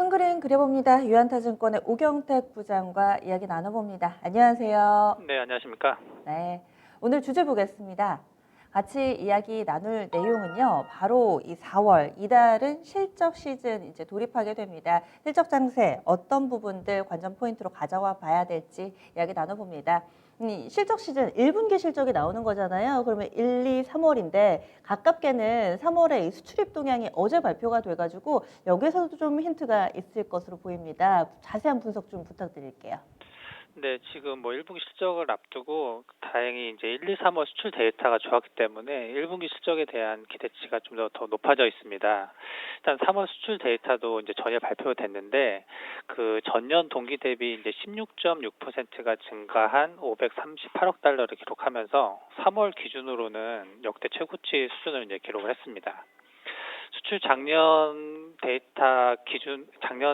큰 그림 그려봅니다. 유한타증권의 오경택 부장과 이야기 나눠봅니다. 안녕하세요. 네, 안녕하십니까? 네, 오늘 주제 보겠습니다. 같이 이야기 나눌 내용은요. 바로 이 4월 이달은 실적 시즌 이제 돌입하게 됩니다. 실적 장세 어떤 부분들 관전 포인트로 가져와 봐야 될지 이야기 나눠봅니다. 실적 시즌 1분기 실적이 나오는 거잖아요. 그러면 1, 2, 3월인데 가깝게는 3월에 이 수출입 동향이 어제 발표가 돼가지고 여기에서도 좀 힌트가 있을 것으로 보입니다. 자세한 분석 좀 부탁드릴게요. 네, 지금 뭐 1분기 실적을 앞두고 다행히 이제 1, 2, 3월 수출 데이터가 좋았기 때문에 1분기 실적에 대한 기대치가 좀 더 높아져 있습니다. 일단 3월 수출 데이터도 이제 전일 발표됐는데 그 전년 동기 대비 이제 16.6%가 증가한 538억 달러를 기록하면서 3월 기준으로는 역대 최고치 수준을 이제 기록을 했습니다. 수출 작년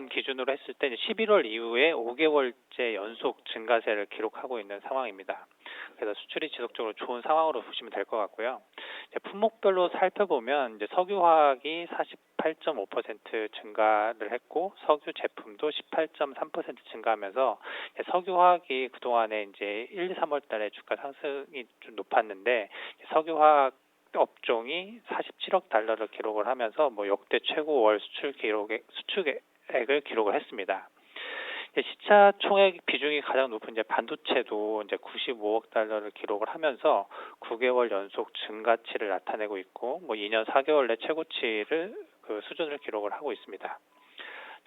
기준으로 했을 때 11월 이후에 5개월째 연속 증가세를 기록하고 있는 상황입니다. 그래서 수출이 지속적으로 좋은 상황으로 보시면 될 것 같고요. 이제 품목별로 살펴보면 이제 석유화학이 48.5% 증가를 했고 석유 제품도 18.3% 증가하면서 석유화학이 그동안에 이제 1, 2, 3월 달에 주가 상승이 좀 높았는데 석유화학 업종이 47억 달러를 기록을 하면서 뭐 역대 최고 월 수출액을 기록을 했습니다. 시차 총액 비중이 가장 높은 이제 반도체도 이제 95억 달러를 기록을 하면서 9개월 연속 증가치를 나타내고 있고 뭐 2년 4개월 내 최고치를 그 수준을 기록을 하고 있습니다.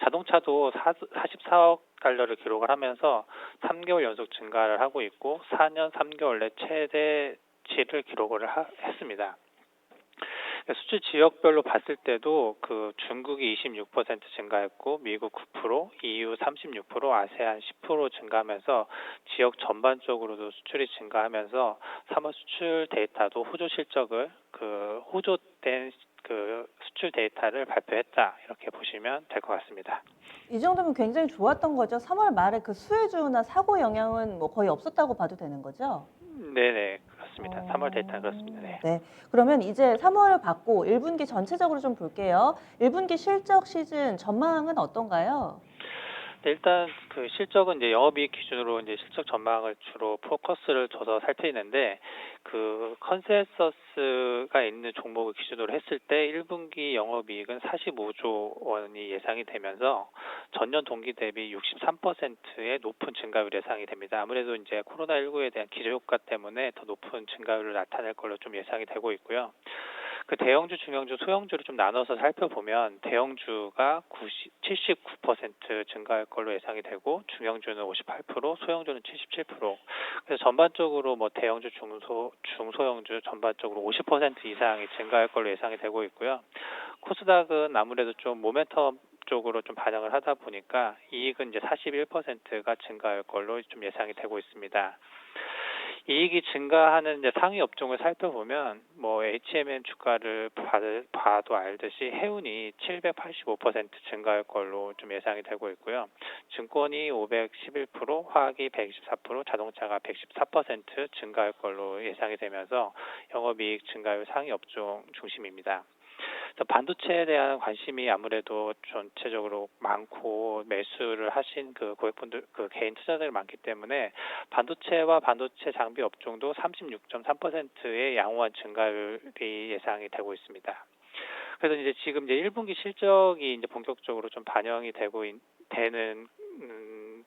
자동차도 44억 달러를 기록을 하면서 3개월 연속 증가를 하고 있고 4년 3개월 내 최대치를 기록을 했습니다. 수출 지역별로 봤을 때도 그 중국이 26% 증가했고 미국 9%, EU 36%, 아세안 10% 증가하면서 지역 전반적으로도 수출이 증가하면서 3월 수출 데이터도 호조 실적을 호조된 그 수출 데이터를 발표했다 이렇게 보시면 될 것 같습니다. 이 정도면 굉장히 좋았던 거죠. 3월 말에 그 수혜주나 사고 영향은 뭐 거의 없었다고 봐도 되는 거죠? 네네 그렇습니다. 3월 데이터는 그렇습니다. 네. 네. 그러면 이제 3월 받고 1분기 전체적으로 좀 볼게요. 1분기 실적 시즌 전망은 어떤가요? 네, 일단 그 실적은 이제 영업이익 기준으로 이제 실적 전망을 주로 포커스를 둬서 살피는데 그 컨센서스가 있는 종목을 기준으로 했을 때 1분기 영업이익은 45조 원이 예상이 되면서 전년 동기 대비 63%의 높은 증가율 예상이 됩니다. 아무래도 이제 코로나19에 대한 기저효과 때문에 더 높은 증가율을 나타낼 걸로 좀 예상이 되고 있고요. 그 대형주, 중형주, 소형주를 좀 나눠서 살펴보면 대형주가 79% 증가할 걸로 예상이 되고 중형주는 58%, 소형주는 77%. 그래서 전반적으로 뭐 대형주, 중소형주 전반적으로 50% 이상이 증가할 걸로 예상이 되고 있고요. 코스닥은 아무래도 좀 모멘텀 쪽으로 좀 반영을 하다 보니까 이익은 이제 41%가 증가할 걸로 좀 예상이 되고 있습니다. 이익이 증가하는 이제 상위 업종을 살펴보면 뭐 HMN 주가를 봐도 알듯이 해운이 785% 증가할 걸로 좀 예상이 되고 있고요. 증권이 511%, 화학이 124%, 자동차가 114% 증가할 걸로 예상이 되면서 영업이익 증가율 상위 업종 중심입니다. 그래서 반도체에 대한 관심이 아무래도 전체적으로 많고 매수를 하신 그 고객분들 그 개인 투자자들이 많기 때문에 반도체와 반도체 장비 업종도 36.3%의 양호한 증가율이 예상이 되고 있습니다. 그래서 이제 지금 이제 1분기 실적이 이제 본격적으로 좀 반영이 되는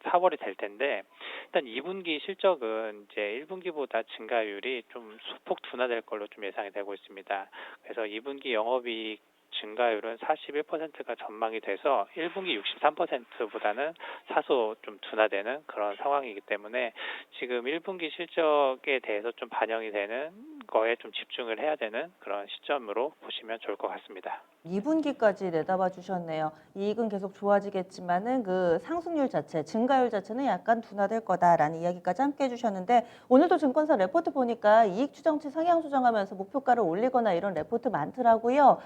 4월이 될 텐데 일단 2분기 실적은 이제 1분기보다 증가율이 좀 소폭 둔화될 걸로 좀 예상이 되고 있습니다. 그래서 2분기 영업이익 증가율은 41%가 전망이 돼서 1분기 63%보다는 사소 좀 둔화되는 그런 상황이기 때문에 지금 1분기 실적에 대해서 좀 반영이 되는 거에 좀 집중을 해야 되는 그런 시점으로 보시면 좋을 것 같습니다. 2분기까지 내다봐 주셨네요. 이익은 계속 좋아지겠지만은 그 상승률 자체, 증가율 자체는 약간 둔화될 거다라는 이야기까지 함께 해주셨는데 오늘도 증권사 레포트 보니까 이익 추정치 상향 조정하면서 목표가를 올리거나 이런 레포트 많더라고요.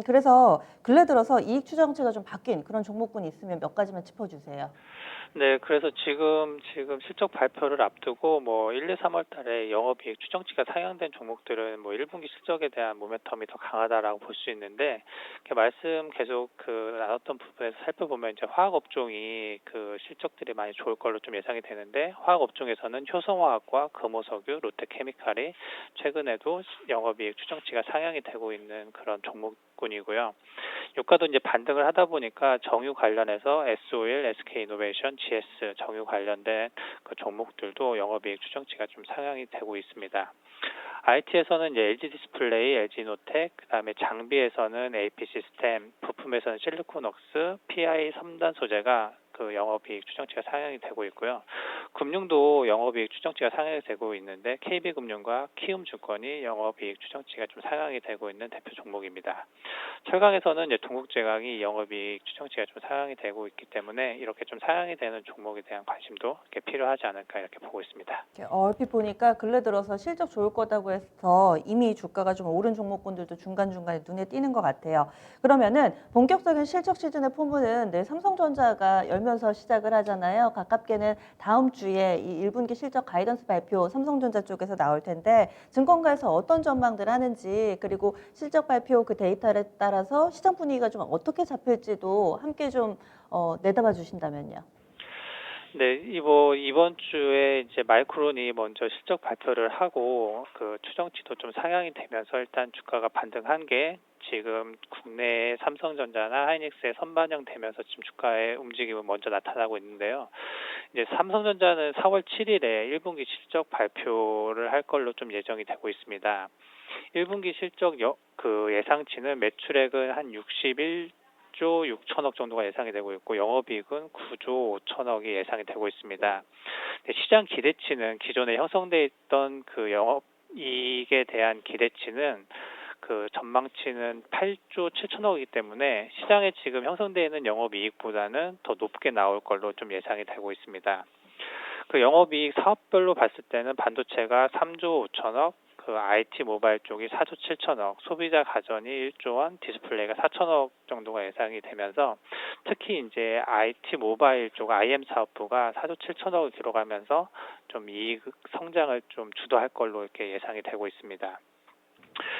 그래서 근래 들어서 이익 추정치가 좀 바뀐 그런 종목군이 있으면 몇 가지만 짚어주세요. 네, 그래서 지금 실적 발표를 앞두고 뭐 1, 2, 3월 달에 영업이익 추정치가 상향된 종목들은 뭐 1분기 실적에 대한 모멘텀이 더 강하다라고 볼 수 있는데, 이렇게 말씀 계속 나눴던 부분에서 살펴보면 이제 화학 업종이 실적들이 많이 좋을 걸로 좀 예상이 되는데, 화학 업종에서는 효성화학과 금호석유, 롯데케미칼이 최근에도 영업이익 추정치가 상향이 되고 있는 그런 종목군이고요. 유가도 이제 반등을 하다 보니까 정유 관련해서 S-오일, SK이노베이션, GS 정유 관련된 종목들도 영업이익 추정치가 좀 상향이 되고 있습니다. IT에서는 이제 LG 디스플레이, LG노텍, 그다음에 장비에서는 AP 시스템, 부품에서는 실리콘웍스, PI 3단 소재가 영업이익 추정치가 상향이 되고 있고요. 금융도 영업이익 추정치가 상향이 되고 있는데, KB금융과 키움증권이 영업이익 추정치가 좀 상향이 되고 있는 대표 종목입니다. 철강에서는 이제 동국제강이 영업이익 추정치가 좀 상향이 되고 있기 때문에, 이렇게 좀 상향이 되는 종목에 대한 관심도 이렇게 필요하지 않을까 이렇게 보고 있습니다. 얼핏 보니까 근래 들어서 실적 좋을 거다고 해서 이미 주가가 좀 오른 종목군들도 중간중간에 눈에 띄는 것 같아요. 그러면은 본격적인 실적 시즌의 포문은 내일 삼성전자가 열면서 시작을 하잖아요. 가깝게는 다음 주에 이 1분기 실적 가이던스 발표 삼성전자 쪽에서 나올 텐데, 증권가에서 어떤 전망들 하는지, 그리고 실적 발표 그 데이터에 따라서 시장 분위기가 좀 어떻게 잡힐지도 함께 좀 내다봐 주신다면요. 네, 이번 주에 이제 마이크론이 먼저 실적 발표를 하고 추정치도 좀 상향이 되면서 일단 주가가 반등한 게, 지금 국내 삼성전자나 하이닉스에 선반영되면서 지금 주가의 움직임은 먼저 나타나고 있는데요. 이제 삼성전자는 4월 7일에 1분기 실적 발표를 할 걸로 좀 예정이 되고 있습니다. 1분기 실적 예상치는 매출액은 한 61조 6천억 정도가 예상이 되고 있고, 영업이익은 9조 5천억이 예상이 되고 있습니다. 시장 기대치는 기존에 형성돼 있던 영업이익에 대한 기대치는 전망치는 8조 7천억이기 때문에, 시장에 지금 형성되어 있는 영업이익보다는 더 높게 나올 걸로 좀 예상이 되고 있습니다. 영업이익 사업별로 봤을 때는 반도체가 3조 5천억, IT 모바일 쪽이 4조 7천억, 소비자 가전이 1조 원, 디스플레이가 4천억 정도가 예상이 되면서, 특히 이제 IT 모바일 쪽 IM 사업부가 4조 7천억을 기록하면서 좀 이익 성장을 좀 주도할 걸로 이렇게 예상이 되고 있습니다.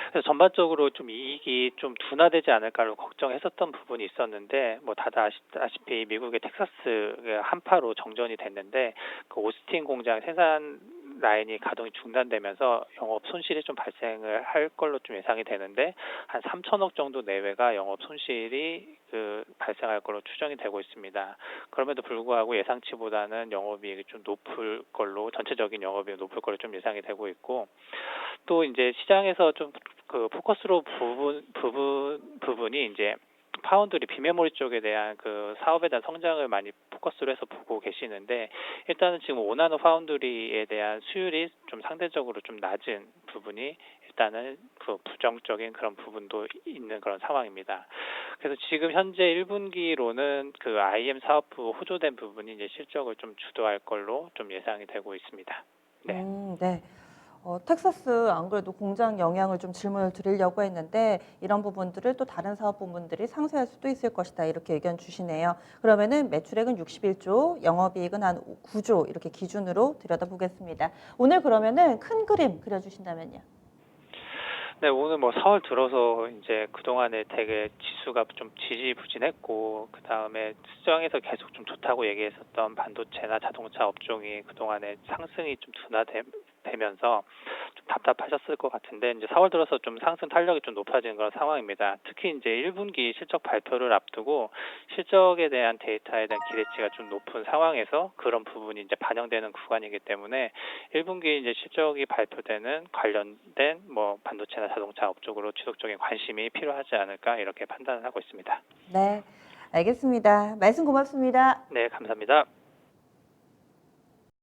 그래서 전반적으로 좀 이익이 좀 둔화되지 않을까로 걱정했었던 부분이 있었는데, 뭐 다들 아시다시피 미국의 텍사스 한파로 정전이 됐는데, 오스틴 공장 생산 라인이 가동이 중단되면서 영업 손실이 좀 발생을 할 걸로 좀 예상이 되는데, 한 3천억 정도 내외가 영업 손실이 발생할 걸로 추정이 되고 있습니다. 그럼에도 불구하고 예상치보다는 영업이익이 좀 높을 걸로, 전체적인 영업이익이 높을 걸로 좀 예상이 되고 있고, 또 이제 시장에서 좀 포커스로 부분이 이제 파운드리 비메모리 쪽에 대한 사업에 대한 성장을 많이 포커스로 해서 보고 계시는데, 일단은 지금 5나노 파운드리에 대한 수율이 좀 상대적으로 좀 낮은 부분이 일단은 부정적인 그런 부분도 있는 그런 상황입니다. 그래서 지금 현재 1분기로는 IM 사업부 호조된 부분이 이제 실적을 좀 주도할 걸로 좀 예상이 되고 있습니다. 네. 네. 텍사스 안 그래도 공장 영향을 좀 질문을 드리려고 했는데, 이런 부분들을 또 다른 사업 부문들이 상쇄할 수도 있을 것이다, 이렇게 의견 주시네요. 그러면은 매출액은 61조, 영업이익은 한 9조 이렇게 기준으로 들여다보겠습니다. 오늘 그러면은 큰 그림 그려주신다면요. 네, 오늘 뭐 4월 들어서 이제 그동안에 되게 지수가 좀 지지부진했고, 그 다음에 시장에서 계속 좀 좋다고 얘기했었던 반도체나 자동차 업종이 그동안에 상승이 좀 둔화되면서 좀 답답하셨을 것 같은데, 이제 4월 들어서 좀 상승 탄력이 좀 높아지는 그런 상황입니다. 특히 이제 1분기 실적 발표를 앞두고 실적에 대한 데이터에 대한 기대치가 좀 높은 상황에서 그런 부분이 이제 반영되는 구간이기 때문에, 1분기 이제 실적이 발표되는 관련된 뭐 반도체나 자동차 업적으로 지속적인 관심이 필요하지 않을까 이렇게 판단을 하고 있습니다. 네, 알겠습니다. 말씀 고맙습니다. 네, 감사합니다.